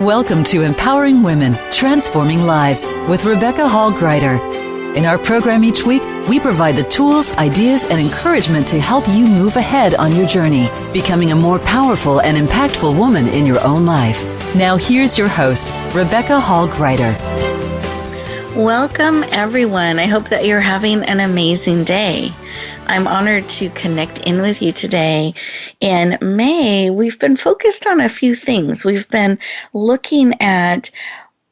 Welcome to Empowering Women, Transforming Lives with Rebecca Hall Gruyter. In our program each week, we provide the tools, ideas, and encouragement to help you move ahead on your journey, becoming a more powerful and impactful woman in your own life. Now here's your host, Rebecca Hall Gruyter. Welcome, everyone. I hope that you're having an amazing day. I'm honored to connect in with you today. In May, we've been focused on a few things. We've been looking at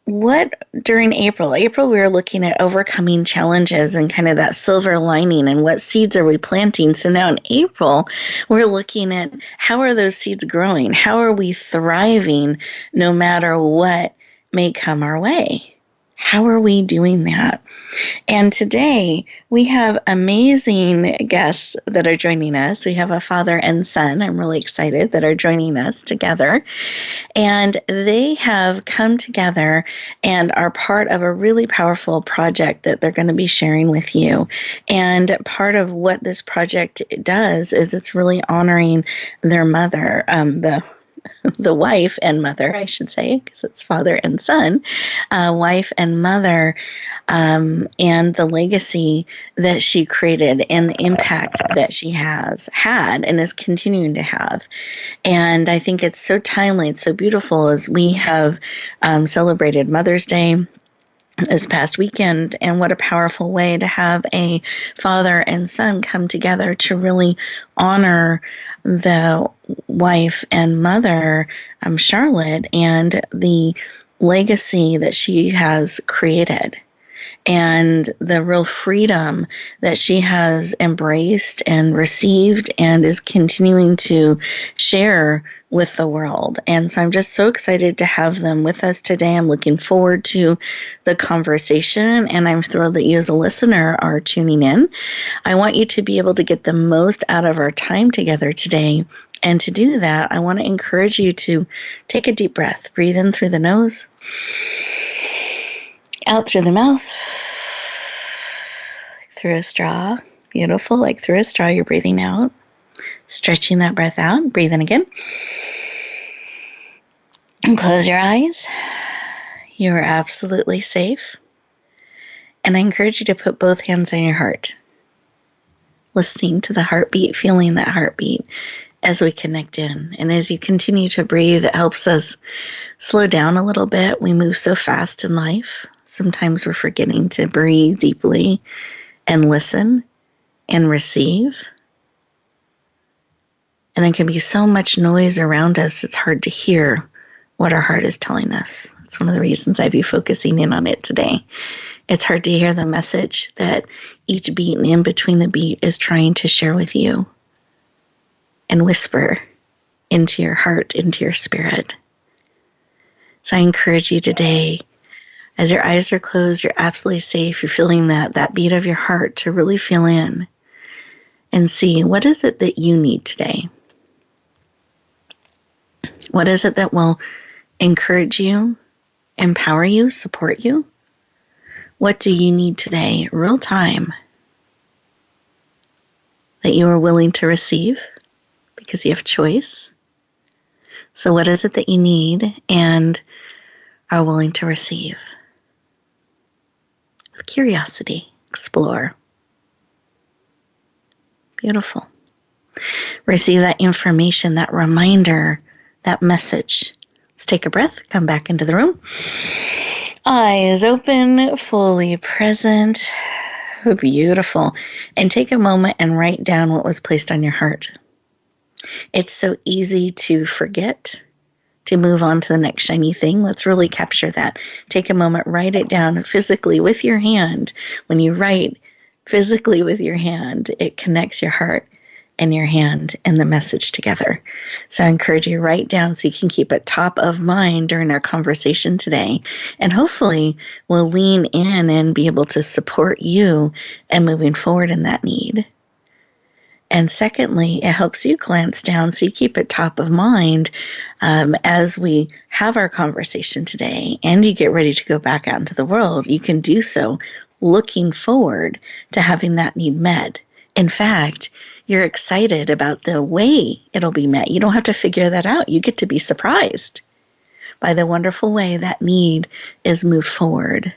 during April, we were looking at overcoming challenges and kind of that silver lining and what seeds are we planting. So now in April, we're looking at how are those seeds growing? How are we thriving no matter what may come our way? How are we doing that? And today we have amazing guests that are joining us. We have a father and son, I'm really excited, that are joining us together. And they have come together and are part of a really powerful project that they're going to be sharing with you. And part of what this project does is it's really honoring their mother, the wife and mother, I should say, because it's father and son, wife and mother, and the legacy that she created and the impact that she has had and is continuing to have. And I think it's so timely, it's so beautiful as we have celebrated Mother's Day this past weekend, and what a powerful way to have a father and son come together to really honor the wife and mother, Charlotte, and the legacy that she has created and the real freedom that she has embraced and received and is continuing to share with the world. And so I'm just so excited to have them with us today. I'm looking forward to the conversation, and I'm thrilled that you as a listener are tuning in. I want you to be able to get the most out of our time together today. And to do that, I want to encourage you to take a deep breath. Breathe in through the nose, out through the mouth, through a straw. Beautiful. Like through a straw, you're breathing out. Stretching that breath out. Breathe in again. And close your eyes. You are absolutely safe. And I encourage you to put both hands on your heart. Listening to the heartbeat, feeling that heartbeat as we connect in. And as you continue to breathe, it helps us slow down a little bit. We move so fast in life. Sometimes we're forgetting to breathe deeply and listen and receive. And there can be so much noise around us, it's hard to hear what our heart is telling us. That's one of the reasons I'd be focusing in on it today. It's hard to hear the message that each beat and in between the beat is trying to share with you and whisper into your heart, into your spirit. So I encourage you today, as your eyes are closed, you're absolutely safe. You're feeling that beat of your heart to really feel in and see, what is it that you need today? What is it that will encourage you, empower you, support you? What do you need today, real time, that you are willing to receive because you have choice? So what is it that you need and are willing to receive? With curiosity, explore. Beautiful. Receive that information, that reminder, that message. Let's take a breath, come back into the room. Eyes open, fully present. Beautiful. And take a moment and write down what was placed on your heart. It's so easy to forget, to move on to the next shiny thing. Let's really capture that. Take a moment, write it down physically with your hand. When you write physically with your hand, it connects your heart and your hand and the message together. So I encourage you to write down so you can keep it top of mind during our conversation today. And hopefully we'll lean in and be able to support you and moving forward in that need. And secondly, it helps you glance down so you keep it top of mind as we have our conversation today and you get ready to go back out into the world. You can do so looking forward to having that need met. In fact, you're excited about the way it'll be met. You don't have to figure that out. You get to be surprised by the wonderful way that need is moved forward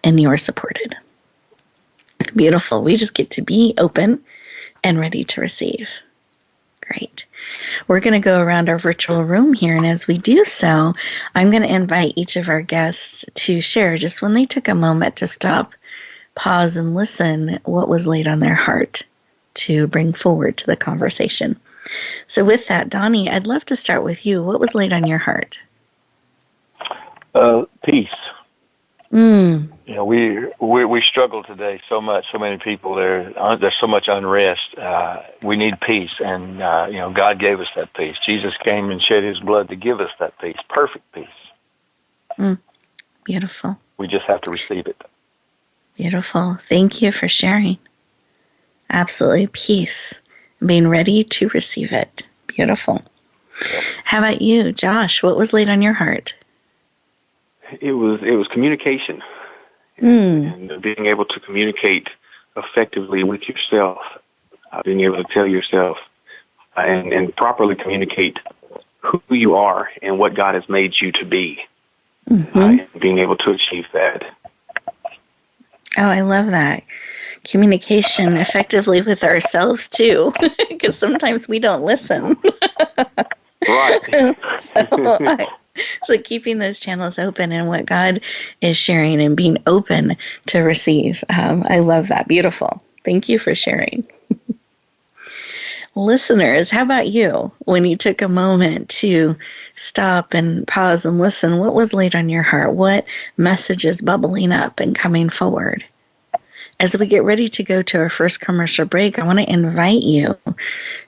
and you are supported. Beautiful. We just get to be open and ready to receive. Great. We're going to go around our virtual room here, and as we do so, I'm going to invite each of our guests to share just when they took a moment to stop, pause, and listen what was laid on their heart to bring forward to the conversation. So with that, Donnie, I'd love to start with you. What was laid on your heart? Peace. You know, we struggle today so much. So many people there's so much unrest. We need peace, and you know, God gave us that peace. Jesus came and shed His blood to give us that peace, perfect peace. Beautiful. We just have to receive it. Beautiful. Thank you for sharing. Absolutely, peace. Being ready to receive it. Beautiful. How about you, Josh? What was laid on your heart? It was communication, and being able to communicate effectively with yourself, being able to tell yourself and properly communicate who you are and what God has made you to be, and being able to achieve that. Oh, I love that. Communication effectively with ourselves, too, because sometimes we don't listen. Right. So keeping those channels open and what God is sharing and being open to receive. I love that. Beautiful. Thank you for sharing. Listeners, how about you? When you took a moment to stop and pause and listen, what was laid on your heart? What message is bubbling up and coming forward? As we get ready to go to our first commercial break, I want to invite you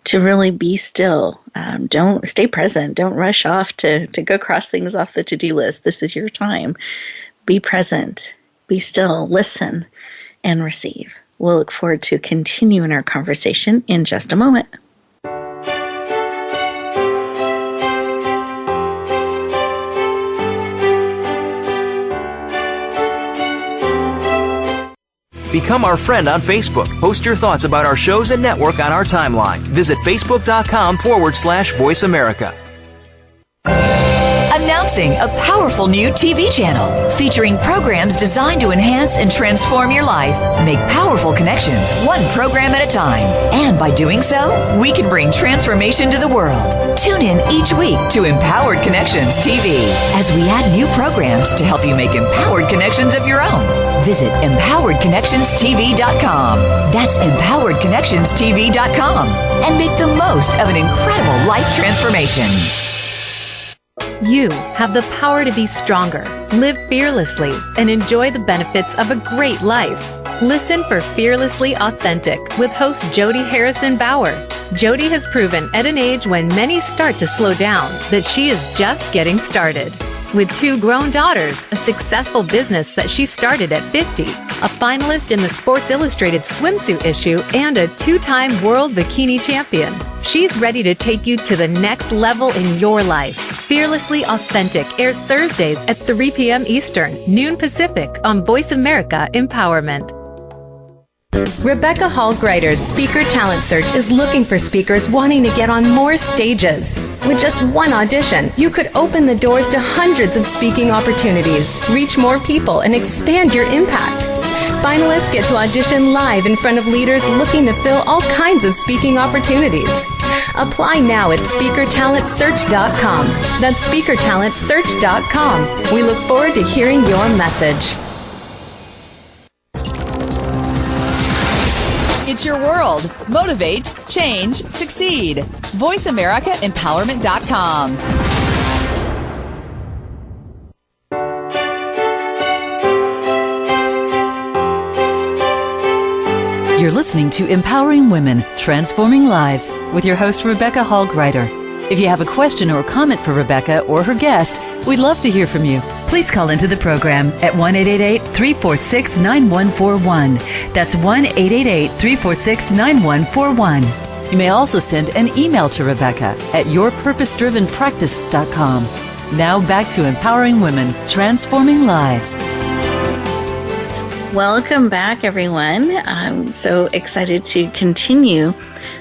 to really be still. Don't stay present. Don't rush off to go cross things off the to-do list. This is your time. Be present. Be still. Listen and receive. We'll look forward to continuing our conversation in just a moment. Become our friend on Facebook. Post your thoughts about our shows and network on our timeline. Visit facebook.com/Voice America. Announcing a powerful new TV channel featuring programs designed to enhance and transform your life. Make powerful connections, one program at a time. And by doing so, we can bring transformation to the world. Tune in each week to Empowered Connections TV as we add new programs to help you make empowered connections of your own. Visit empoweredconnectionstv.com. That's empoweredconnectionstv.com. And make the most of an incredible life transformation. You have the power to be stronger, live fearlessly, and enjoy the benefits of a great life. Listen for Fearlessly Authentic with host Jody Harrison Bauer. Jody has proven at an age when many start to slow down that she is just getting started. With 2 grown daughters, a successful business that she started at 50, a finalist in the Sports Illustrated swimsuit issue, and a 2-time world bikini champion, she's ready to take you to the next level in your life. Fearlessly Authentic airs Thursdays at 3 p.m. Eastern, noon Pacific on Voice America Empowerment. Rebecca Hall Greider's Speaker Talent Search is looking for speakers wanting to get on more stages. With just one audition, you could open the doors to hundreds of speaking opportunities, reach more people, and expand your impact. Finalists get to audition live in front of leaders looking to fill all kinds of speaking opportunities. Apply now at SpeakerTalentSearch.com. That's SpeakerTalentSearch.com. We look forward to hearing your message. It's your world. Motivate, change, succeed. VoiceAmericaEmpowerment.com. You're listening to Empowering Women, Transforming Lives with your host, Rebecca Hall Greider. If you have a question or comment for Rebecca or her guest, we'd love to hear from you. Please call into the program at 1-888-346-9141. That's 1-888-346-9141. You may also send an email to Rebecca at yourpurposedrivenpractice.com. Now back to Empowering Women, Transforming Lives. Welcome back, everyone. I'm so excited to continue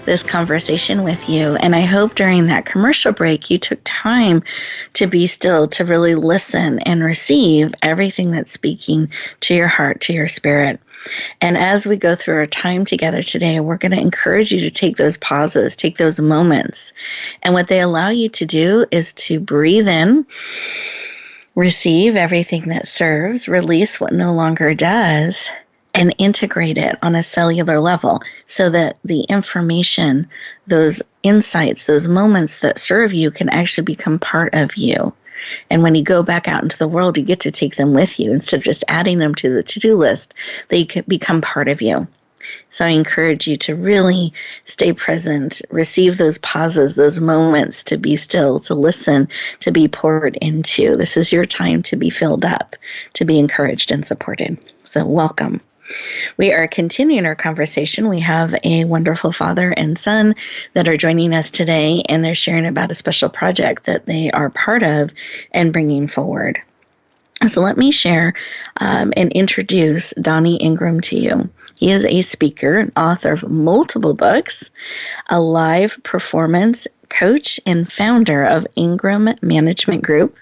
this conversation with you. And I hope during that commercial break, you took time to be still, to really listen and receive everything that's speaking to your heart, to your spirit. And as we go through our time together today, we're going to encourage you to take those pauses, take those moments. And what they allow you to do is to breathe in, receive everything that serves, release what no longer does, and integrate it on a cellular level so that the information, those insights, those moments that serve you can actually become part of you. And when you go back out into the world, you get to take them with you instead of just adding them to the to-do list. They can become part of you. So I encourage you to really stay present, receive those pauses, those moments to be still, to listen, to be poured into. This is your time to be filled up, to be encouraged and supported. So welcome. We are continuing our conversation. We have a wonderful father and son that are joining us today, and they're sharing about a special project that they are part of and bringing forward. So let me share and introduce Donnie Ingram to you. He is a speaker and author of multiple books, a live performance coach, and founder of Ingram Management Group.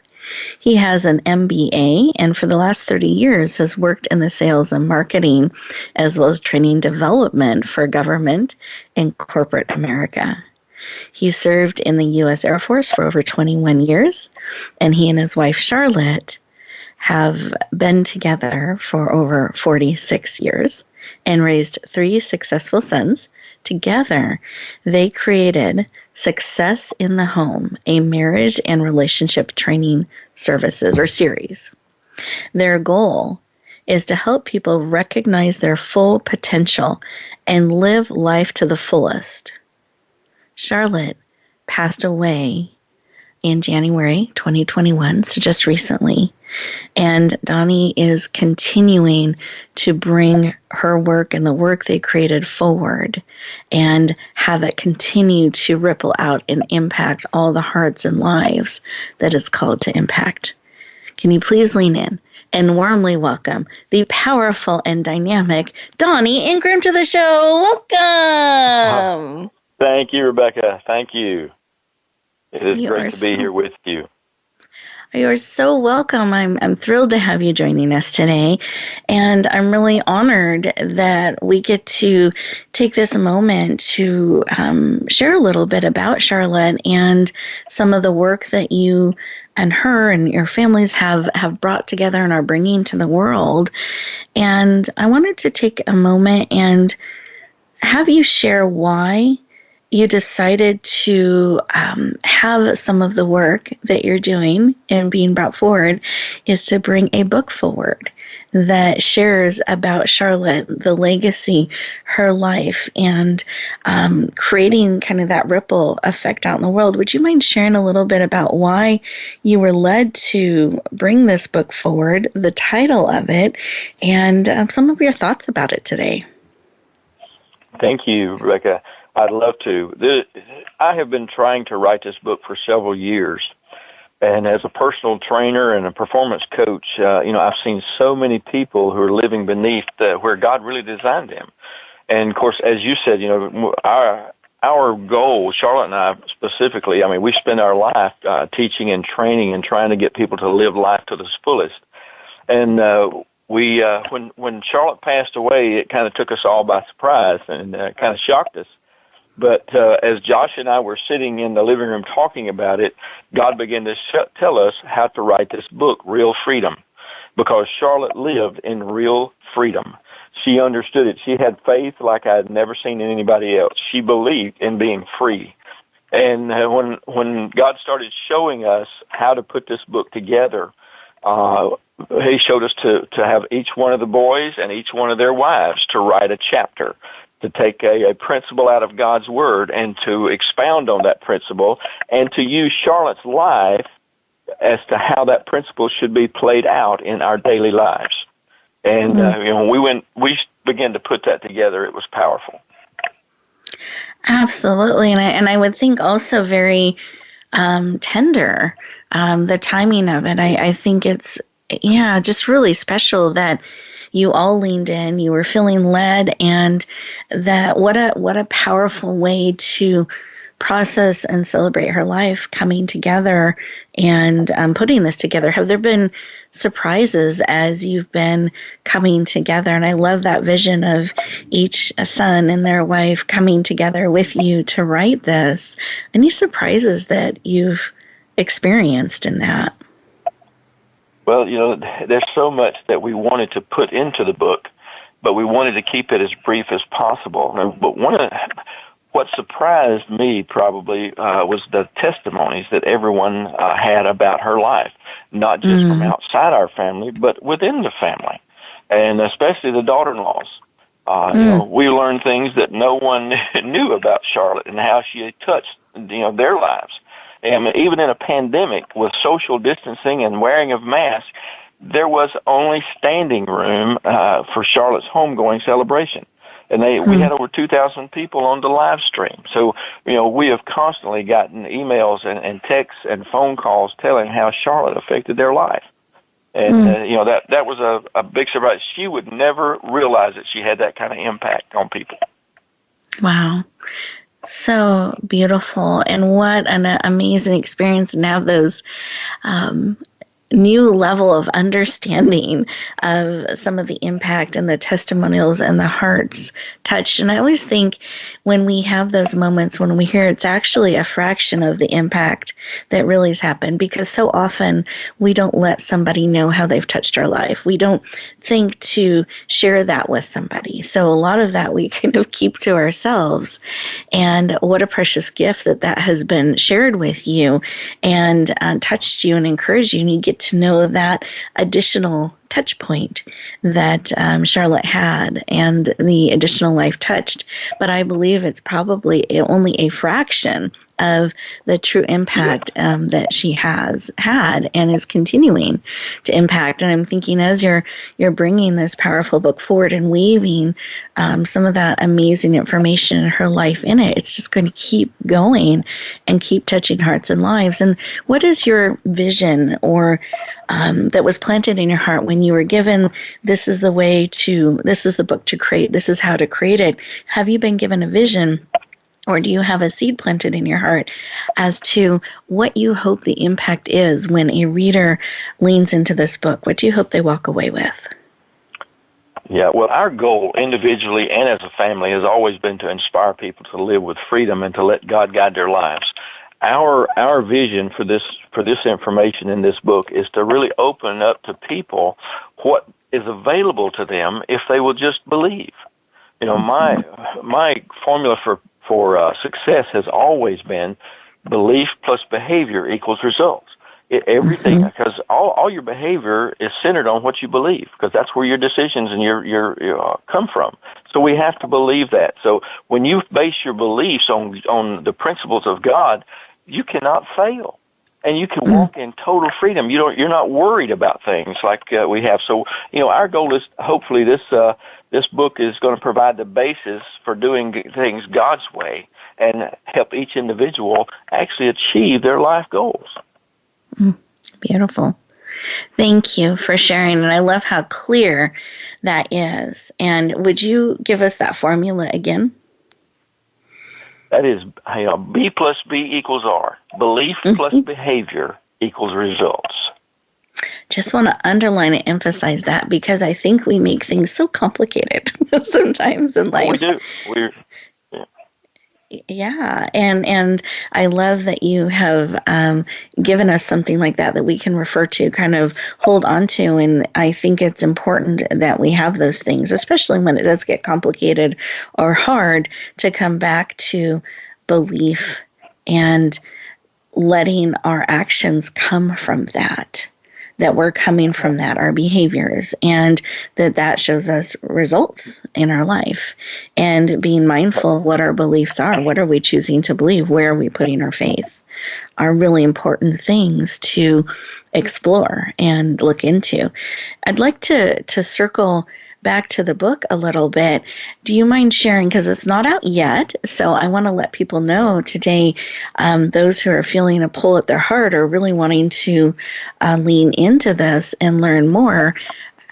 He has an MBA and for the last 30 years has worked in the sales and marketing as well as training development for government and corporate America. He served in the U.S. Air Force for over 21 years, and he and his wife Charlotte have been together for over 46 years and raised 3 successful sons. Together, they created Success in the Home, a marriage and relationship training services or series. Their goal is to help people recognize their full potential and live life to the fullest. Charlotte passed away in January 2021, so just recently. And Donnie is continuing to bring her work and the work they created forward and have it continue to ripple out and impact all the hearts and lives that it's called to impact. Can you please lean in and warmly welcome the powerful and dynamic Donnie Ingram to the show? Welcome. Thank you, Rebecca. Thank you. It is great to be here with you. You're so welcome. I'm thrilled to have you joining us today. And I'm really honored that we get to take this moment to share a little bit about Charlotte and some of the work that you and her and your families have brought together and are bringing to the world. And I wanted to take a moment and have you share why you decided to have some of the work that you're doing and being brought forward is to bring a book forward that shares about Charlotte, the legacy, her life, and creating kind of that ripple effect out in the world. Would you mind sharing a little bit about why you were led to bring this book forward, the title of it, and some of your thoughts about it today? Thank you, Rebecca. I'd love to. I have been trying to write this book for several years. And as a personal trainer and a performance coach, I've seen so many people who are living beneath where God really designed them. And, of course, as you said, our goal, Charlotte and I specifically, we spend our life teaching and training and trying to get people to live life to the fullest. And when Charlotte passed away, it kind of took us all by surprise and kind of shocked us. But as Josh and I were sitting in the living room talking about it, God began to tell us how to write this book, Real Freedom, because Charlotte lived in real freedom. She understood it. She had faith like I had never seen in anybody else. She believed in being free. And when God started showing us how to put this book together, He showed us to have each one of the boys and each one of their wives to write a chapter, to take a principle out of God's Word and to expound on that principle and to use Charlotte's life as to how that principle should be played out in our daily lives. And when we began to put that together, it was powerful. Absolutely. And I would think also very tender, the timing of it. I think it's, just really special that you all leaned in, you were feeling led, and that what a powerful way to process and celebrate her life coming together and putting this together. Have there been surprises as you've been coming together? And I love that vision of each son and their wife coming together with you to write this. Any surprises that you've experienced in that? Well, there's so much that we wanted to put into the book, but we wanted to keep it as brief as possible. But what surprised me probably was the testimonies that everyone had about her life, not just from outside our family, but within the family, and especially the daughter-in-laws. We learned things that no one knew about Charlotte and how she had touched, their lives. And even in a pandemic with social distancing and wearing of masks, there was only standing room for Charlotte's homegoing celebration. And we had over 2,000 people on the live stream. So, we have constantly gotten emails and texts and phone calls telling how Charlotte affected their life. And, that was a big surprise. She would never realize that she had that kind of impact on people. Wow. So beautiful. And what an amazing experience, and have those new level of understanding of some of the impact and the testimonials and the hearts touched. And I always think when we have those moments when we hear it's actually a fraction of the impact that really has happened, because so often we don't let somebody know how they've touched our life. We don't think to share that with somebody. So a lot of that we kind of keep to ourselves. And what a precious gift that has been shared with you and touched you and encouraged you. And you get to know that additional touch point that Charlotte had and the additional life touched. But I believe it's probably only a fraction of the true impact that she has had and is continuing to impact. And I'm thinking, as you're bringing this powerful book forward and weaving some of that amazing information in her life in it, it's just going to keep going and keep touching hearts and lives. And what is your vision or that was planted in your heart when you were given, this is the book to create, this is how to create it? Have you been given a vision, or do you have a seed planted in your heart as to what you hope the impact is when a reader leans into this book? What do you hope they walk away with? Yeah, well, our goal individually and as a family has always been to inspire people to live with freedom and to let God guide their lives. Our vision for this information in this book is to really open up to people what is available to them if they will just believe. My formula for success has always been belief plus behavior equals results. Everything, because all your behavior is centered on what you believe, because that's where your decisions and your come from. So we have to believe that. So when you base your beliefs on the principles of God, you cannot fail, and you can walk in total freedom. You're not worried about things like we have. So our goal is hopefully this book is going to provide the basis for doing things God's way and help each individual actually achieve their life goals. Beautiful. Thank you for sharing. And I love how clear that is. And would you give us that formula again? That is, B plus B equals R. Belief plus behavior equals results. Just want to underline and emphasize that, because I think we make things so complicated sometimes in life. We do. Yeah, and I love that you have given us something like that we can refer to, kind of hold on to, and I think it's important that we have those things, especially when it does get complicated or hard, to come back to belief and letting our actions come from that we're coming from that, our behaviors, and that shows us results in our life. And being mindful of what our beliefs are, what are we choosing to believe, where are we putting our faith, are really important things to explore and look into. I'd like to circle back to the book a little bit. Do you mind sharing, because it's not out yet, so I want to let people know today, those who are feeling a pull at their heart or really wanting to lean into this and learn more,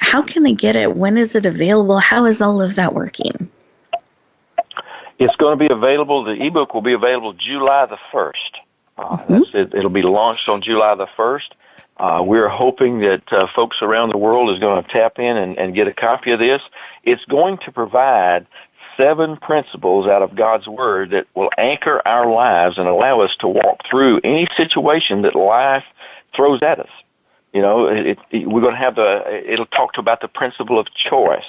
how can they get it? When is it available? How is all of that working? It's going to be available. The ebook will be available July the 1st. That's it. It'll be launched on July the 1st. We're hoping that folks around the world is going to tap in and get a copy of this. It's going to provide 7 principles out of God's Word that will anchor our lives and allow us to walk through any situation that life throws at us. You know, we're going to have it'll talk about the principle of choice.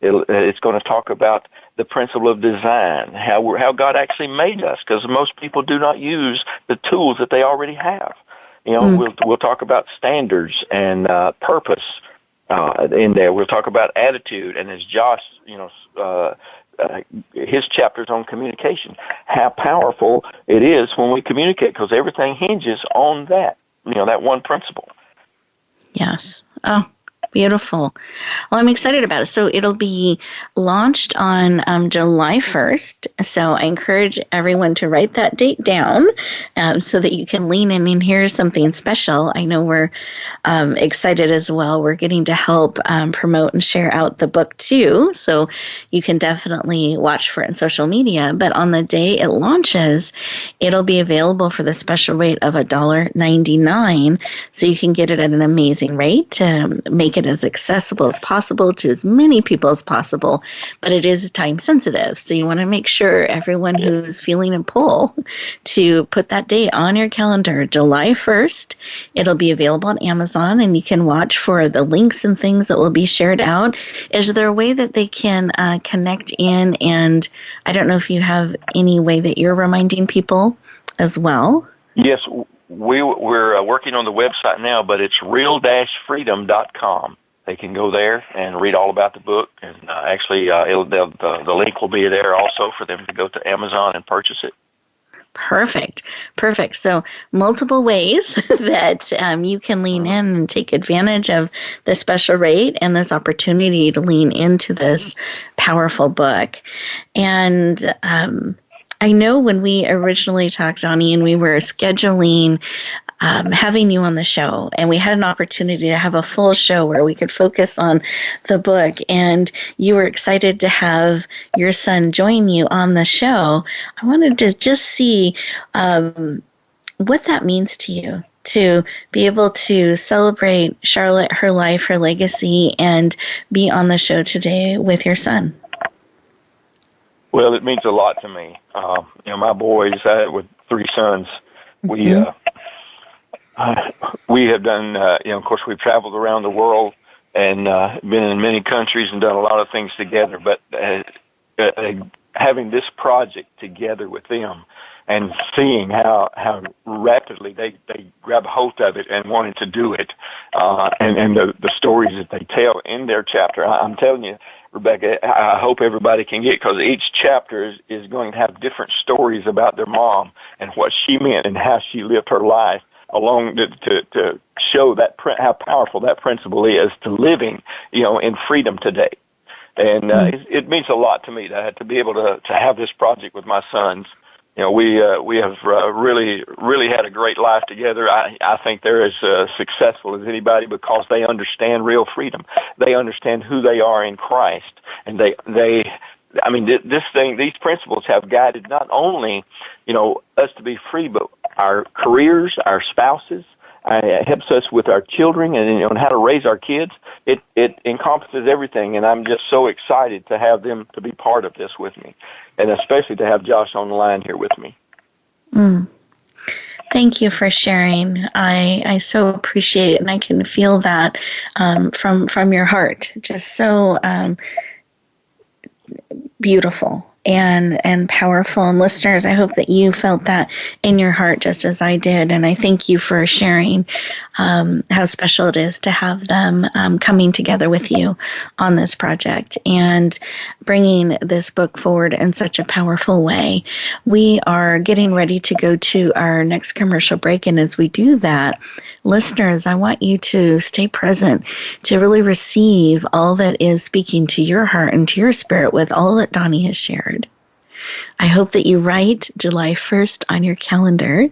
It's going to talk about the principle of design, how God actually made us, because most people do not use the tools that they already have. You know, we'll talk about standards and purpose in there. We'll talk about attitude, and as Josh, his chapters on communication, how powerful it is when we communicate, because everything hinges on that. That one principle. Yes. Oh, beautiful. Well, I'm excited about it. So it'll be launched on July 1st. So I encourage everyone to write that date down so that you can lean in and hear something special. I know we're excited as well. We're getting to help promote and share out the book too. So you can definitely watch for it in social media. But on the day it launches, it'll be available for the special rate of $1.99. So you can get it at an amazing rate to make it as accessible as possible to as many people as possible, but it is time sensitive. So you want to make sure everyone who's feeling a pull to put that date on your calendar, July 1st. It'll be available on Amazon, and you can watch for the links and things that will be shared out. Is there a way that they can connect in? And I don't know if you have any way that you're reminding people as well. Yes, we're working on the website now, but it's real-freedom.com. They can go there and read all about the book, and actually the link will be there also for them to go to Amazon and purchase it. Perfect. So multiple ways that you can lean in and take advantage of the special rate and this opportunity to lean into this powerful book. And I know when we originally talked, Donnie, and we were scheduling having you on the show, and we had an opportunity to have a full show where we could focus on the book, and you were excited to have your son join you on the show. I wanted to just see what that means to you, to be able to celebrate Charlotte, her life, her legacy, and be on the show today with your son. Well, it means a lot to me. My boys, with 3 sons, we have done, of course, we've traveled around the world and been in many countries and done a lot of things together. But having this project together with them and seeing how rapidly they grab hold of it and wanted to do it, and the stories that they tell in their chapter, I'm telling you, Rebecca, I hope everybody can get, because each chapter is going to have different stories about their mom and what she meant and how she lived her life, along to show that how powerful that principle is to living, in freedom today. And it means a lot to me to be able to have this project with my sons. We have really had a great life together. I think they're as successful as anybody because they understand real freedom. They understand who they are in Christ, and these principles have guided not only, us to be free, but our careers, our spouses. It helps us with our children and how to raise our kids. It encompasses everything, and I'm just so excited to have them to be part of this with me, and especially to have Josh on the line here with me. Thank you for sharing. I so appreciate it, and I can feel that from your heart. Just so beautiful and powerful. And listeners, I hope that you felt that in your heart just as I did. And I thank you for sharing how special it is to have them coming together with you on this project and bringing this book forward in such a powerful way. We are getting ready to go to our next commercial break. And as we do that, listeners, I want you to stay present to really receive all that is speaking to your heart and to your spirit with all that Donnie has shared. I hope that you write July 1st on your calendar,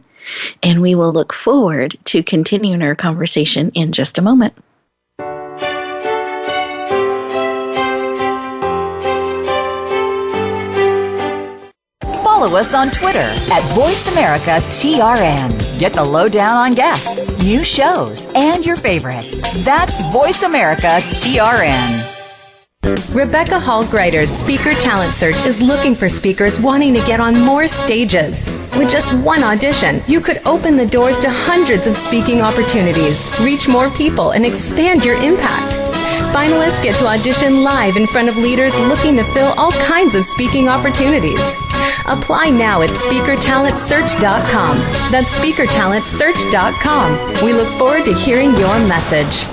and we will look forward to continuing our conversation in just a moment. follow us on Twitter at VoiceAmericaTRN. Get the lowdown on guests, new shows, and your favorites. That's VoiceAmericaTRN. Rebecca Hall Greider's Speaker Talent Search is looking for speakers wanting to get on more stages. With just one audition, you could open the doors to hundreds of speaking opportunities, reach more people, and expand your impact. Finalists get to audition live in front of leaders looking to fill all kinds of speaking opportunities. Apply now at SpeakerTalentSearch.com. That's SpeakerTalentSearch.com. We look forward to hearing your message.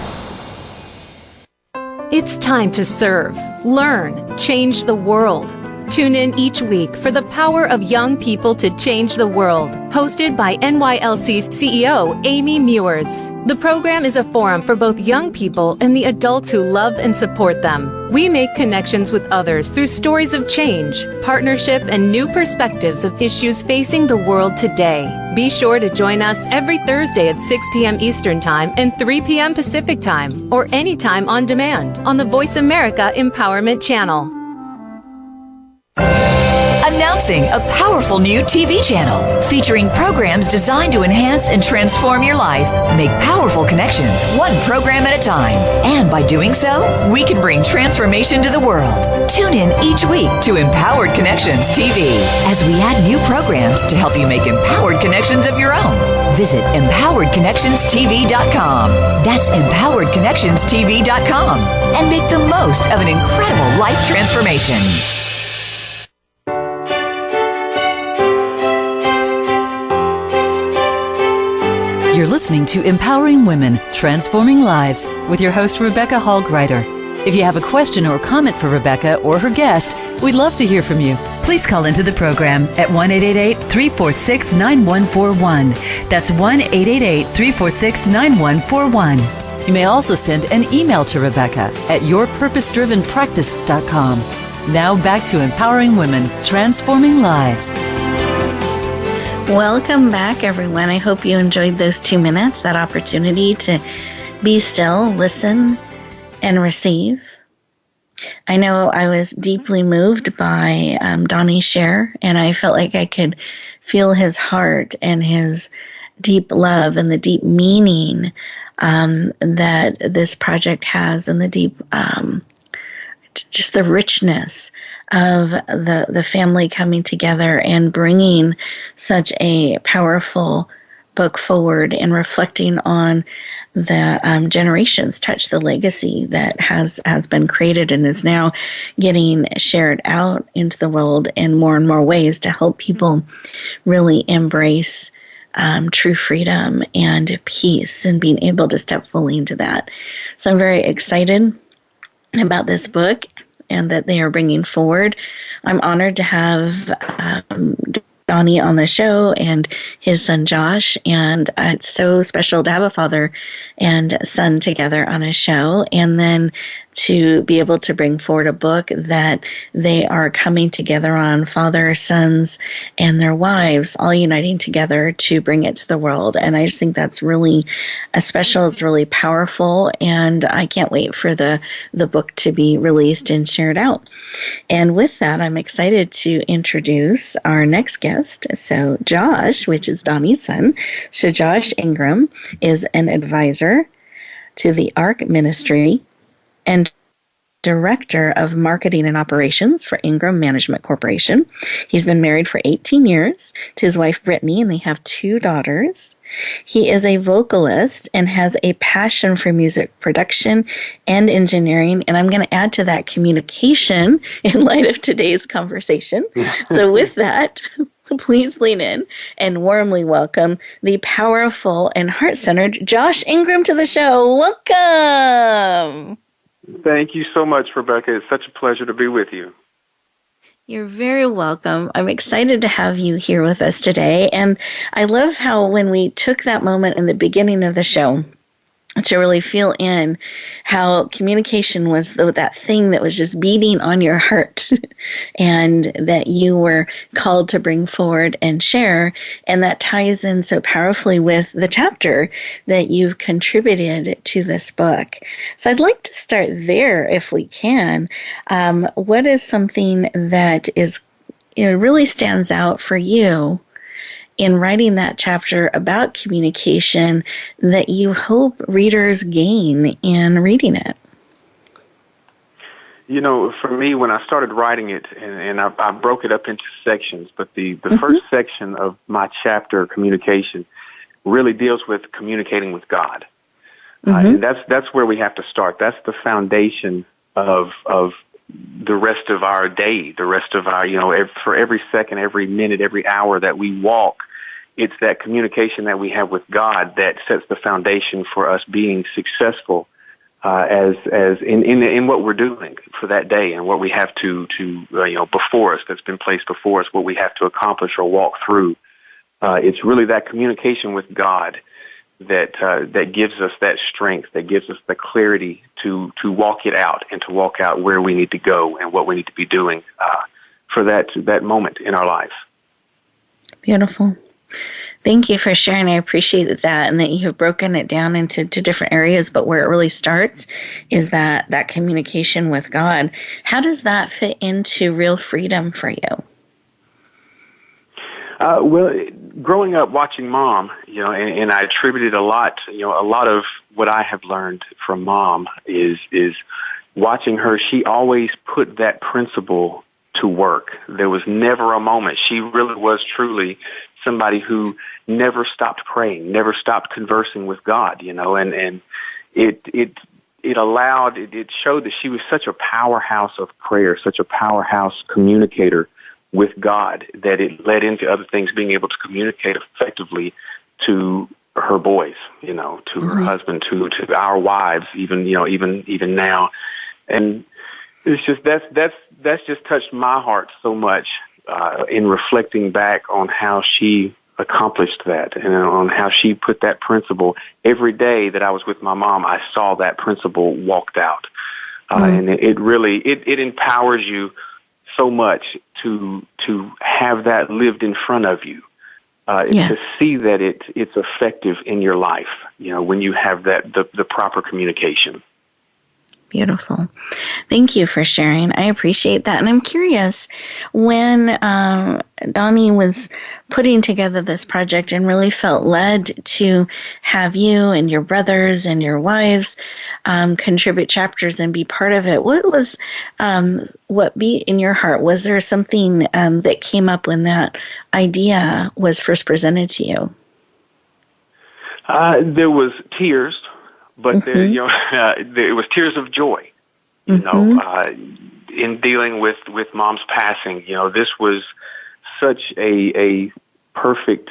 It's time to serve, learn, change the world. Tune in each week for the power of young people to change the world. Hosted by NYLC CEO Amy Mewers. The program is a forum for both young people and the adults who love and support them. We make connections with others through stories of change, partnership, and new perspectives of issues facing the world today. Be sure to join us every Thursday at 6 p.m. Eastern Time and 3 p.m. Pacific Time, or anytime on demand on the Voice America Empowerment Channel. Announcing a powerful new TV channel featuring programs designed to enhance and transform your life. Make powerful connections, one program at a time. And by doing so, we can bring transformation to the world. Tune in each week to Empowered Connections TV as we add new programs to help you make empowered connections of your own. Visit EmpoweredConnectionsTV.com. That's EmpoweredConnectionsTV.com. And make the most of an incredible life transformation. You're listening to Empowering Women, Transforming Lives with your host, Rebecca Hall Greider. If you have a question or comment for Rebecca or her guest, we'd love to hear from you. Please call into the program at 1-888-346-9141. That's 1-888-346-9141. You may also send an email to Rebecca at yourpurposedrivenpractice.com. Now back to Empowering Women, Transforming Lives. Welcome back, everyone. I hope you enjoyed those 2 minutes, that opportunity to be still, listen, and receive. I know I was deeply moved by Donnie's share, and I felt like I could feel his heart and his deep love and the deep meaning that this project has, and the deep, just the richness of the family coming together and bringing such a powerful book forward and reflecting on the generations, touch the legacy that has been created and is now getting shared out into the world in more and more ways to help people really embrace true freedom and peace and being able to step fully into that. So I'm very excited about this book and that they are bringing forward. I'm honored to have Donnie on the show and his son Josh, and it's so special to have a father and son together on a show, and then to be able to bring forward a book that they are coming together on, father, sons, and their wives, all uniting together to bring it to the world. And I just think that's really special. It's really powerful, and I can't wait for the book to be released and shared out. And with that, I'm excited to introduce our next guest. So Josh, which is Donnie's son, so Josh Ingram is an advisor to the ARC Ministry and Director of Marketing and Operations for Ingram Management Corporation. He's been married for 18 years to his wife, Brittany, and they have 2 daughters. He is a vocalist and has a passion for music production and engineering, and I'm going to add to that communication in light of today's conversation. So with that, please lean in and warmly welcome the powerful and heart-centered Josh Ingram to the show. Welcome! Thank you so much, Rebecca. It's such a pleasure to be with you. You're very welcome. I'm excited to have you here with us today. And I love how when we took that moment in the beginning of the show to really feel in how communication was that thing that was just beating on your heart and that you were called to bring forward and share. And that ties in so powerfully with the chapter that you've contributed to this book. So I'd like to start there if we can. What is something that is really stands out for you in writing that chapter about communication that you hope readers gain in reading it? For me, when I started writing it, and I broke it up into sections, but the first section of my chapter, communication, really deals with communicating with God. And that's where we have to start. That's the foundation of the rest of our day, the rest of our, for every second, every minute, every hour that we walk, it's that communication that we have with God that sets the foundation for us being successful as in what we're doing for that day and what we have to before us, that's been placed before us, what we have to accomplish or walk through. It's really that communication with God that gives us that strength, that gives us the clarity to walk it out and to walk out where we need to go and what we need to be doing for that moment in our life. Beautiful. Thank you for sharing. I appreciate that, and that you have broken it down into different areas, but where it really starts is that communication with God. How does that fit into real freedom for you? Well, growing up watching Mom, and I attributed a lot of what I have learned from Mom is watching her. She always put that principle to work. There was never a moment. She really was truly somebody who never stopped praying, never stopped conversing with God, and it showed that she was such a powerhouse of prayer, such a powerhouse communicator with God, that it led into other things, being able to communicate effectively to her boys, to her husband, to our wives, even now. And it's just, that's just touched my heart so much, in reflecting back on how she accomplished that and on how she put that principle. Every day that I was with my mom, I saw that principle walked out. And it really, it empowers you so much to have that lived in front of you, to see that it's effective in your life, when you have that, the proper communication. Beautiful. Thank you for sharing. I appreciate that. And I'm curious, when Donnie was putting together this project and really felt led to have you and your brothers and your wives contribute chapters and be part of it, what was what beat in your heart? Was there something that came up when that idea was first presented to you? There was tears. But it was tears of joy, in dealing with Mom's passing. This was such a perfect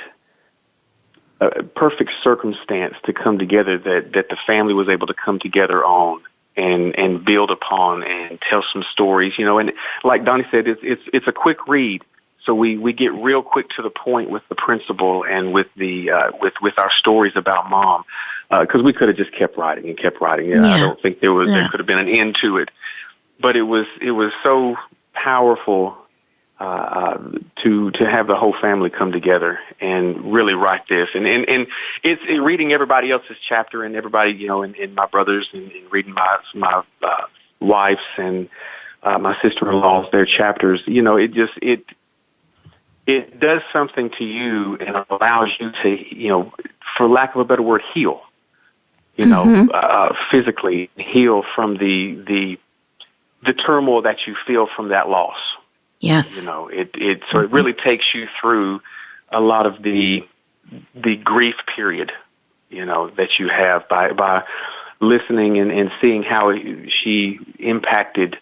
circumstance to come together that the family was able to come together on and build upon and tell some stories. And like Donnie said, it's a quick read. So we get real quick to the point with the principle and with the with our stories about Mom, because we could have just kept writing and kept writing. Yeah. I don't think there could have been an end to it, but it was so powerful to have the whole family come together and really write this. And it's reading everybody else's chapter and everybody and my brothers and reading my wife's and my sister-in-law's their chapters. It does something to you and allows you to, for lack of a better word, heal, physically heal from the turmoil that you feel from that loss. Yes. So it really takes you through a lot of the grief period, that you have by listening and seeing how she impacted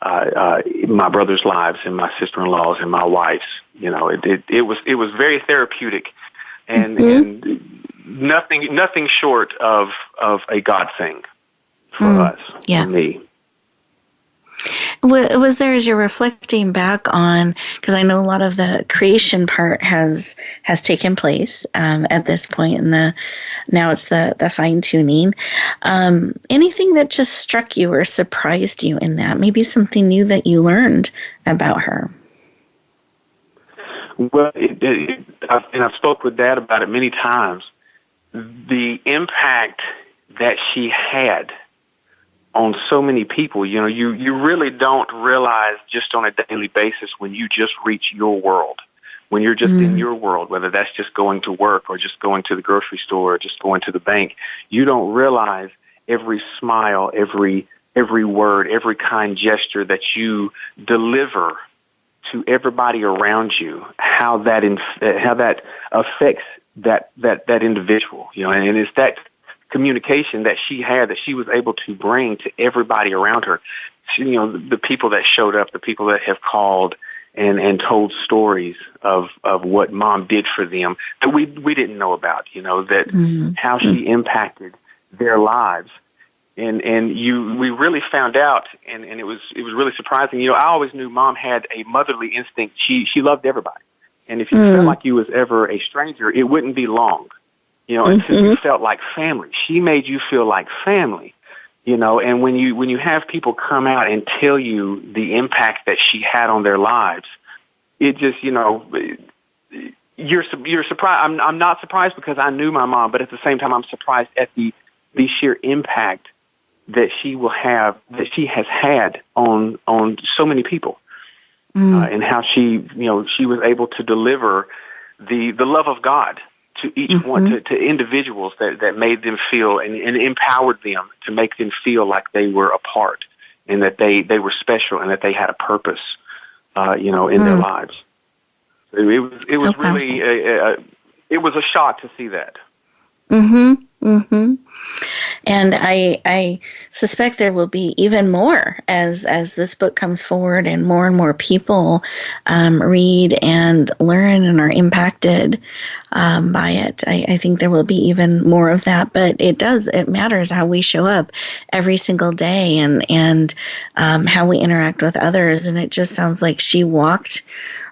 my brother's lives and my sister-in-law's and my wife's. It was very therapeutic and nothing short of a God thing for us, for me. Was there, as you're reflecting back on, because I know a lot of the creation part has taken place at this point, and now it's the fine tuning. Anything that just struck you or surprised you in that? Maybe something new that you learned about her. Well, I've spoke with Dad about it many times. The impact that she had on so many people. You know, you really don't realize just on a daily basis when you just reach your world, when you're just in your world, whether that's just going to work or just going to the grocery store or just going to the bank, you don't realize every smile, every word, every kind gesture that you deliver to everybody around you, how that affects that individual, you know, and it's that communication that she had that she was able to bring to everybody around her. She, you know, the people that showed up, the people that have called and told stories of what Mom did for them that we didn't know about, you know, that how she impacted their lives. And we really found out, and it was really surprising. You know, I always knew Mom had a motherly instinct. She loved everybody. And if you felt like you was ever a stranger, it wouldn't be long, you know, until you felt like family. She made you feel like family, you know, and when you have people come out and tell you the impact that she had on their lives, it just, you know, you're surprised. I'm not surprised because I knew my mom, but at the same time, I'm surprised at the sheer impact that she has had on so many people, and how she was able to deliver the love of God to each one, to individuals that made them feel and empowered them to make them feel like they were a part and that they were special and that they had a purpose, in their lives. So it was really it was a shock to see that. And I suspect there will be even more as this book comes forward and more people read and learn and are impacted by it. I think there will be even more of that, but it matters how we show up every single day and how we interact with others. And it just sounds like she walked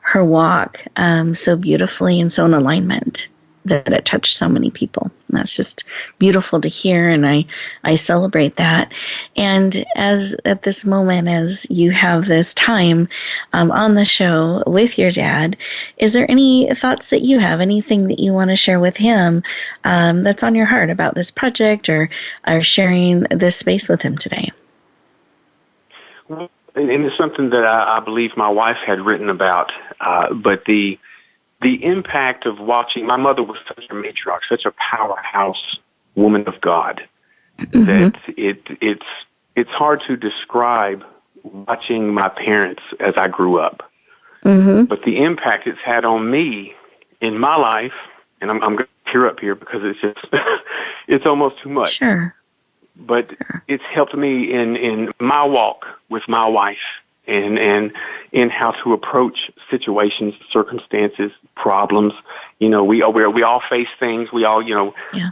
her walk so beautifully and so in alignment that it touched so many people. And that's just beautiful to hear, and I celebrate that. And as at this moment, as you have this time on the show with your dad, is there any thoughts that you have, anything that you want to share with him that's on your heart about this project or sharing this space with him today? And it's something that I believe my wife had written about, but the impact of watching, my mother was such a matriarch, such a powerhouse woman of God, that it's hard to describe watching my parents as I grew up. But the impact it's had on me in my life, and I'm going to tear up here because it's just, it's almost too much. Sure. But it's helped me in my walk with my wife, and in how to approach situations, circumstances, problems. You know, we all face things. We all,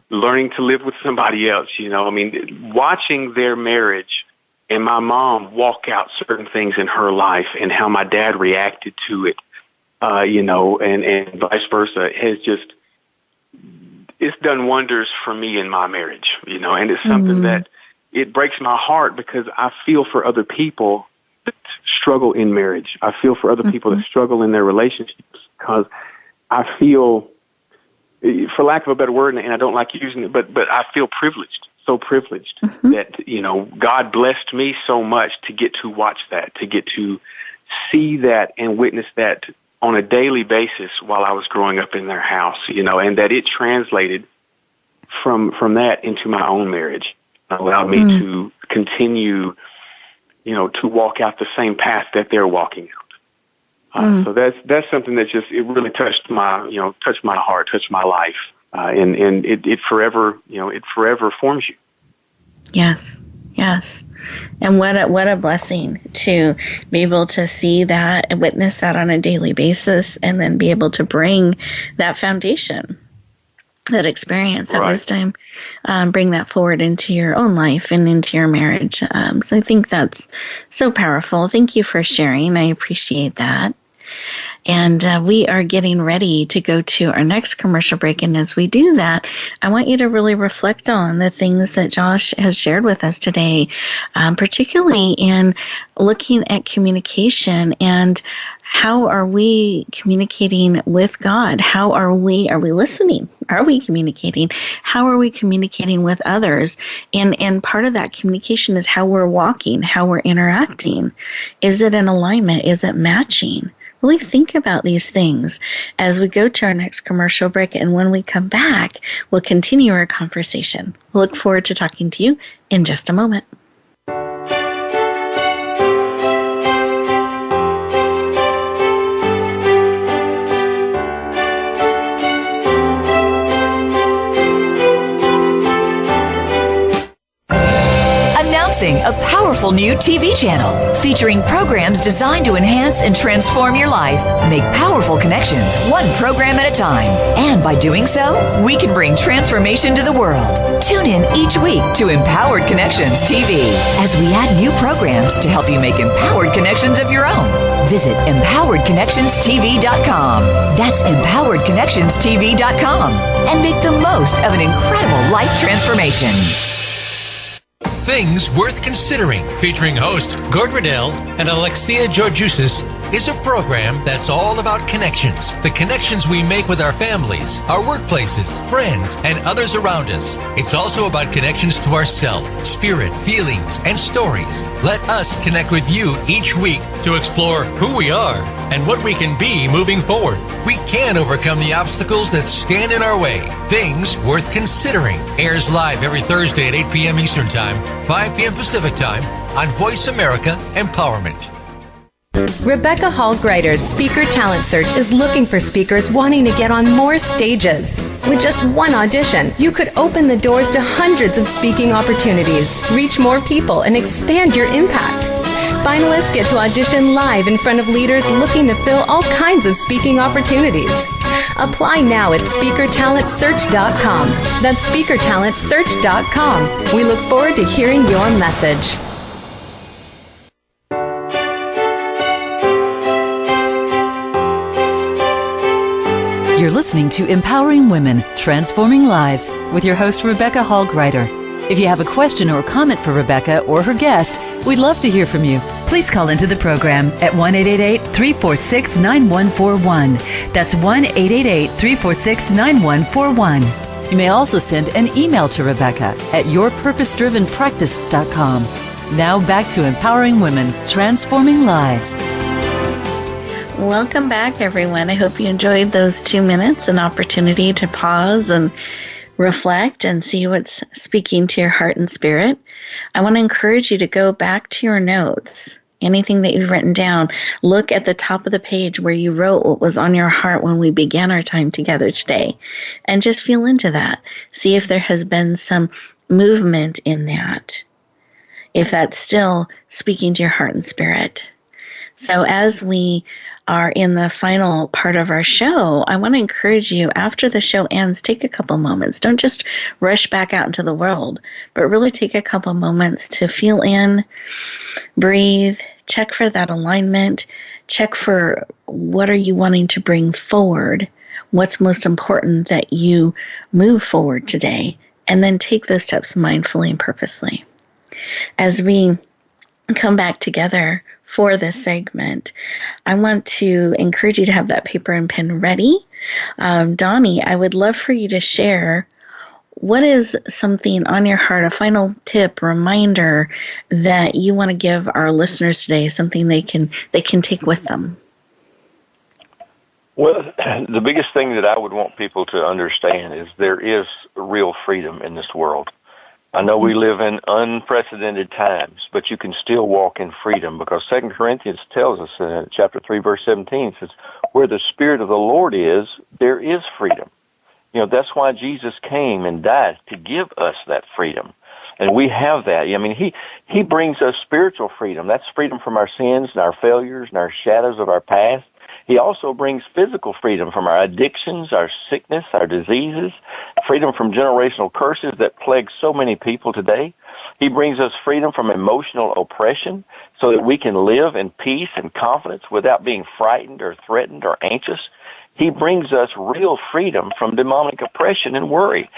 learning to live with somebody else. You know, I mean, watching their marriage and my mom walk out certain things in her life and how my dad reacted to it, and vice versa has just, it's done wonders for me in my marriage, and it's something that it breaks my heart because I feel for other people that struggle in marriage. I feel for other people that struggle in their relationships because I feel, for lack of a better word, and I don't like using it, but I feel privileged, so privileged that, God blessed me so much to get to watch that, to get to see that and witness that on a daily basis while I was growing up in their house, and that it translated from that into my own marriage, allowed me to continue to walk out the same path that they're walking out. So that's something that just, it really touched my heart, touched my life. And it forever, it forever forms you. Yes. Yes. And what a blessing to be able to see that and witness that on a daily basis and then be able to bring that foundation, that experience, that wisdom, bring that forward into your own life and into your marriage. So I think that's so powerful. Thank you for sharing. I appreciate that. And we are getting ready to go to our next commercial break. And as we do that, I want you to really reflect on the things that Josh has shared with us today, particularly in looking at communication and how are we communicating with God? How are we listening? Are we communicating? How are we communicating with others? And part of that communication is how we're walking, how we're interacting. Is it in alignment? Is it matching? Really think about these things as we go to our next commercial break. And when we come back, we'll continue our conversation. We'll look forward to talking to you in just a moment. A powerful new TV channel featuring programs designed to enhance and transform your life. Make powerful connections, one program at a time. And by doing so, we can bring transformation to the world. Tune in each week to Empowered Connections TV as we add new programs to help you make empowered connections of your own. Visit empoweredconnectionstv.com. That's empoweredconnectionstv.com. And make the most of an incredible life transformation. Things Worth Considering, featuring host Gord Riddell and Alexia Georgiousis, is a program that's all about connections. The connections we make with our families, our workplaces, friends, and others around us. It's also about connections to ourself, spirit, feelings, and stories. Let us connect with you each week to explore who we are and what we can be moving forward. We can overcome the obstacles that stand in our way. Things Worth Considering airs live every Thursday at 8 p.m. Eastern Time, 5 p.m. Pacific Time on Voice America Empowerment. Rebecca Hall Greider's Speaker Talent Search is looking for speakers wanting to get on more stages. With just one audition, you could open the doors to hundreds of speaking opportunities, reach more people, and expand your impact. Finalists get to audition live in front of leaders looking to fill all kinds of speaking opportunities. Apply now at SpeakerTalentSearch.com. That's SpeakerTalentSearch.com. We look forward to hearing your message. You're listening to Empowering Women, Transforming Lives with your host, Rebecca Hall Greider. If you have a question or comment for Rebecca or her guest, we'd love to hear from you. Please call into the program at 1-888-346-9141. That's 1-888-346-9141. You may also send an email to Rebecca at yourpurposedrivenpractice.com. Now back to Empowering Women, Transforming Lives. Welcome back, everyone. I hope you enjoyed those 2 minutes, an opportunity to pause and reflect and see what's speaking to your heart and spirit. I want to encourage you to go back to your notes, anything that you've written down. Look at the top of the page where you wrote what was on your heart when we began our time together today, and just feel into that. See if there has been some movement in that, if that's still speaking to your heart and spirit. So as we are in the final part of our show, I want to encourage you, after the show ends, take a couple moments. Don't just rush back out into the world, but really take a couple moments to feel in, breathe, check for that alignment, check for what are you wanting to bring forward, what's most important that you move forward today, and then take those steps mindfully and purposely. As we come back together for this segment, I want to encourage you to have that paper and pen ready. Donnie, I would love for you to share what is something on your heart, a final tip, reminder that you want to give our listeners today, something they can take with them. Well, the biggest thing that I would want people to understand is there is real freedom in this world. I know we live in unprecedented times, but you can still walk in freedom, because 2 Corinthians tells us in chapter 3, verse 17, says, where the Spirit of the Lord is, there is freedom. You know, that's why Jesus came and died, to give us that freedom. And we have that. I mean, he brings us spiritual freedom. That's freedom from our sins and our failures and our shadows of our past. He also brings physical freedom from our addictions, our sickness, our diseases, freedom from generational curses that plague so many people today. He brings us freedom from emotional oppression so that we can live in peace and confidence without being frightened or threatened or anxious. He brings us real freedom from demonic oppression and worry.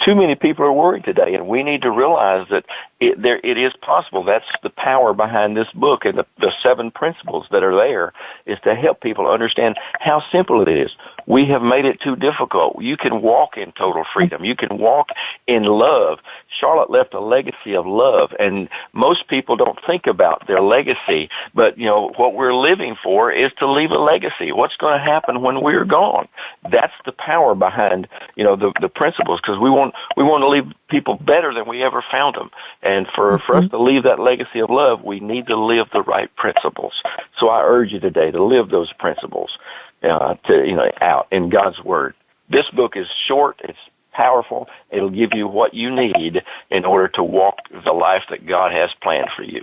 Too many people are worried today, and we need to realize that it is possible. That's the power behind this book, and the 7 principles that are there is to help people understand how simple it is. We have made it too difficult. You can walk in total freedom. You can walk in love. Charlotte left a legacy of love, and most people don't think about their legacy, but, what we're living for is to leave a legacy. What's going to happen when we're gone? That's the power behind, the principles, because we want to leave people better than we ever found them. And for us to leave that legacy of love, we need to live the right principles. So I urge you today to live those principles out in God's Word. This book is short. It's powerful. It'll give you what you need in order to walk the life that God has planned for you.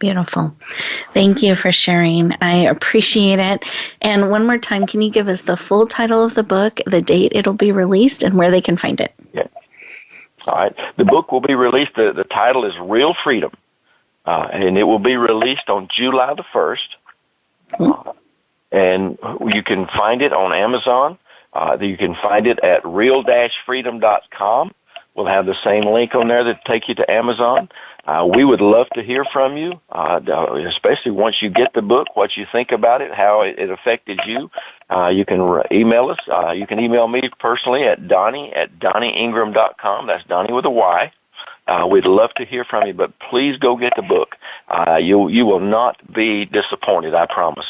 Beautiful. Thank you for sharing. I appreciate it. And one more time, can you give us the full title of the book, the date it'll be released, and where they can find it? Yeah. All right. The book will be released. The title is Real Freedom, and it will be released on July the 1st. And you can find it on Amazon. You can find it at real-freedom.com. We'll have the same link on there that take you to Amazon. We would love to hear from you, especially once you get the book, what you think about it, how it affected you. You can email us. You can email me personally at Donnie@DonnieIngram.com. That's Donnie with a Y. We'd love to hear from you, but please go get the book. You will not be disappointed, I promise.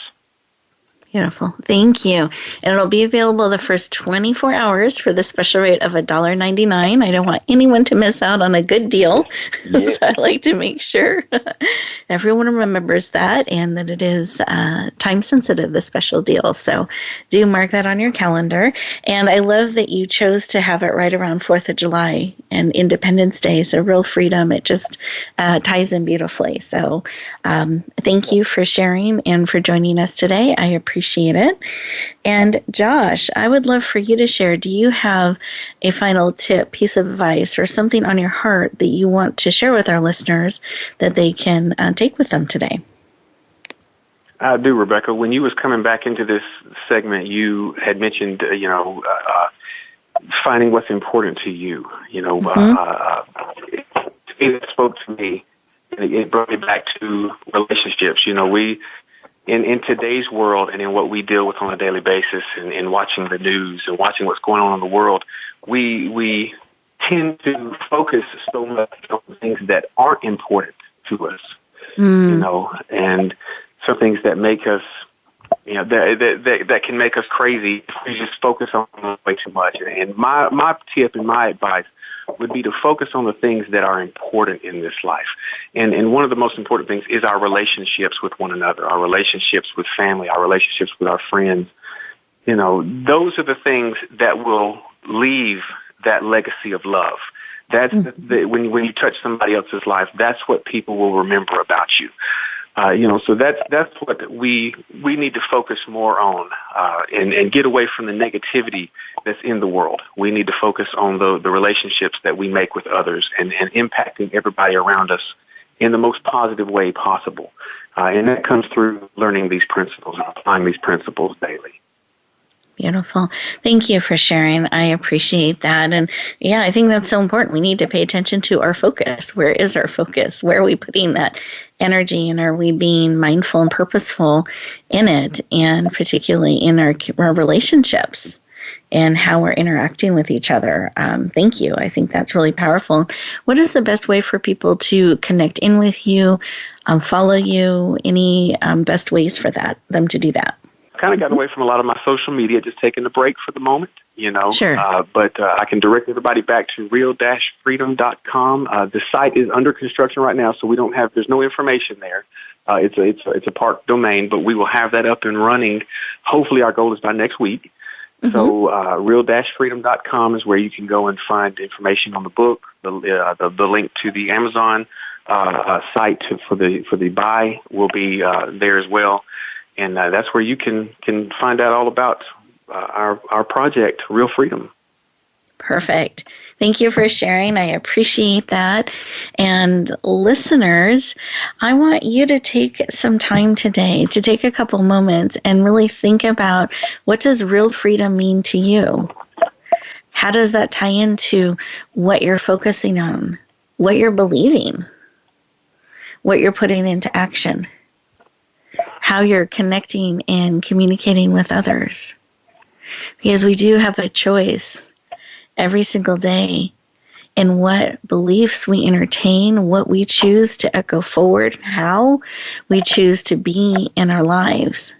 Beautiful. Thank you. And it'll be available the first 24 hours for the special rate of $1.99. I don't want anyone to miss out on a good deal. Yeah. So I like to make sure everyone remembers that and that it is time sensitive, the special deal. So do mark that on your calendar. And I love that you chose to have it right around 4th of July and Independence Day. So real freedom. It just ties in beautifully. So thank you for sharing and for joining us today. I appreciate it. And Josh, I would love for you to share. Do you have a final tip, piece of advice, or something on your heart that you want to share with our listeners that they can take with them today? I do, Rebecca. When you was coming back into this segment, you had mentioned, finding what's important to you. It spoke to me. It brought me back to relationships. In today's world and in what we deal with on a daily basis and watching the news and watching what's going on in the world, we tend to focus so much on things that aren't important to us, and some things that make us, that can make us crazy if we just focus on them way too much. And my tip and my advice would be to focus on the things that are important in this life. And one of the most important things is our relationships with one another, our relationships with family, our relationships with our friends. Those are the things that will leave that legacy of love. That's when you touch somebody else's life, that's what people will remember about you. So that's what we need to focus more on, and get away from the negativity that's in the world. We need to focus on the relationships that we make with others and impacting everybody around us in the most positive way possible. And that comes through learning these principles and applying these principles daily. Beautiful. Thank you for sharing. I appreciate that. And yeah, I think that's so important. We need to pay attention to our focus. Where is our focus? Where are we putting that energy? And are we being mindful and purposeful in it? And particularly in our relationships and how we're interacting with each other. Thank you. I think that's really powerful. What is the best way for people to connect in with you, follow you? Any best ways for them to do that? Kind of gotten away from a lot of my social media, just taking a break for the moment, Sure. But I can direct everybody back to real-freedom.com. The site is under construction right now, so there's no information there. It's a park domain, but we will have that up and running. Hopefully our goal is by next week. Mm-hmm. So real-freedom.com is where you can go and find information on the book, the link to the Amazon site for the buy will be there as well. And that's where you can find out all about our project, Real Freedom. Perfect. Thank you for sharing. I appreciate that. And listeners, I want you to take some time today to take a couple moments and really think about, what does real freedom mean to you? How does that tie into what you're focusing on, what you're believing, what you're putting into action, how you're connecting and communicating with others? Because we do have a choice every single day in what beliefs we entertain, what we choose to echo forward, how we choose to be in our lives,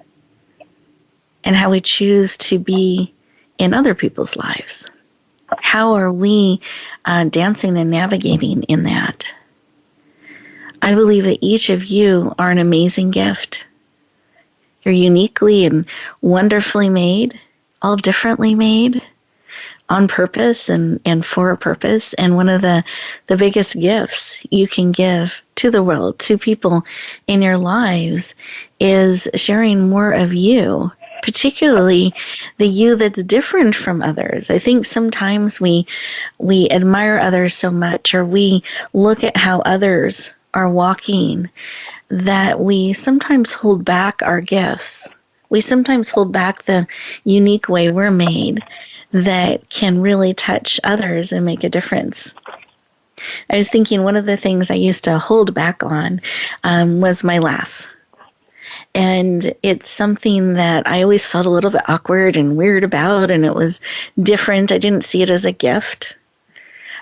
and how we choose to be in other people's lives. How are we dancing and navigating in that? I believe that each of you are an amazing gift. You're uniquely and wonderfully made, all differently made, on purpose and for a purpose. And one of the biggest gifts you can give to the world, to people in your lives, is sharing more of you, particularly the you that's different from others. I think sometimes we admire others so much, or we look at how others are walking, that we sometimes hold back our gifts. We sometimes hold back the unique way we're made that can really touch others and make a difference. I was thinking one of the things I used to hold back on was my laugh. And it's something that I always felt a little bit awkward and weird about, and it was different. I didn't see it as a gift.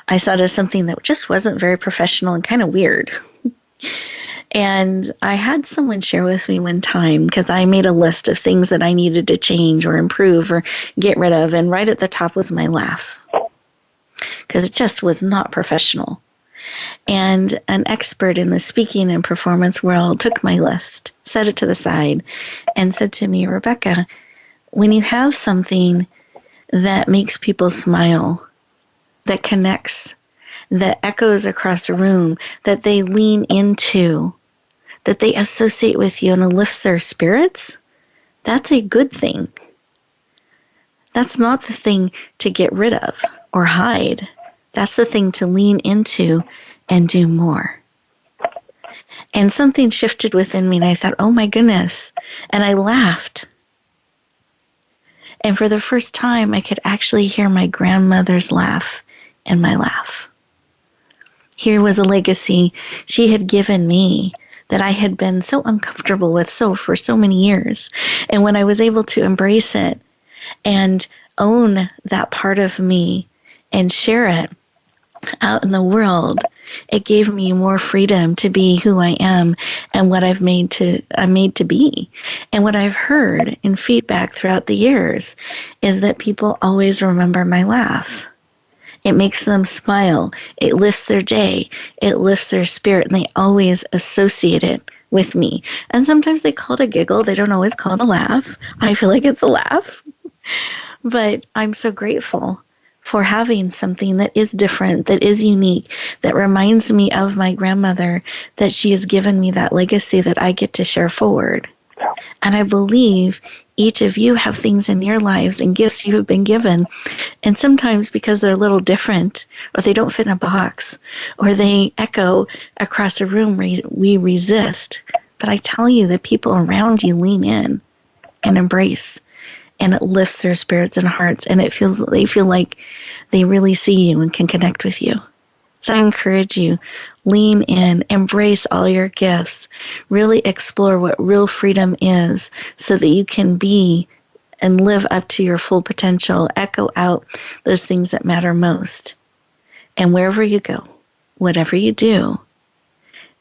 I saw it as something that just wasn't very professional and kind of weird. And I had someone share with me one time, because I made a list of things that I needed to change or improve or get rid of, and right at the top was my laugh, because it just was not professional. And an expert in the speaking and performance world took my list, set it to the side, and said to me, Rebecca, when you have something that makes people smile, that connects, that echoes across a room, that they lean into, that they associate with you and lifts their spirits, that's a good thing. That's not the thing to get rid of or hide. That's the thing to lean into and do more. And something shifted within me, and I thought, oh my goodness. And I laughed. And for the first time, I could actually hear my grandmother's laugh in my laugh. Here was a legacy she had given me that I had been so uncomfortable with for so many years. And when I was able to embrace it and own that part of me and share it out in the world, it gave me more freedom to be who I am and what I'm made to be. And what I've heard in feedback throughout the years is that people always remember my laugh. It makes them smile. It lifts their day. It lifts their spirit, and they always associate it with me. And sometimes they call it a giggle. They don't always call it a laugh. I feel like it's a laugh. But I'm so grateful for having something that is different, that is unique, that reminds me of my grandmother, that she has given me that legacy that I get to share forward. And I believe each of you have things in your lives and gifts you have been given. And sometimes because they're a little different, or they don't fit in a box, or they echo across a room, we resist. But I tell you, the people around you lean in and embrace, and it lifts their spirits and hearts, and they feel like they really see you and can connect with you. So I encourage you, lean in, embrace all your gifts, really explore what real freedom is so that you can be and live up to your full potential, echo out those things that matter most. And wherever you go, whatever you do,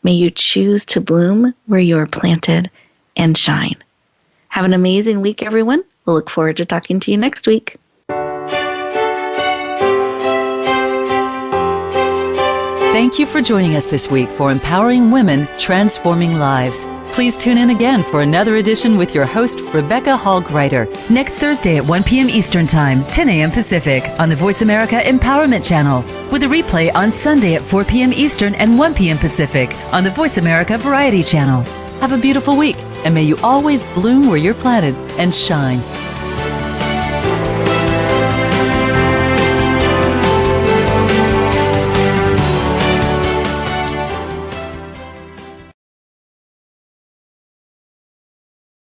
may you choose to bloom where you are planted and shine. Have an amazing week, everyone. We'll look forward to talking to you next week. Thank you for joining us this week for Empowering Women, Transforming Lives. Please tune in again for another edition with your host, Rebecca Hall-Gruyter, next Thursday at 1 p.m. Eastern Time, 10 a.m. Pacific, on the Voice America Empowerment Channel, with a replay on Sunday at 4 p.m. Eastern and 1 p.m. Pacific on the Voice America Variety Channel. Have a beautiful week And may you always bloom where you're planted and shine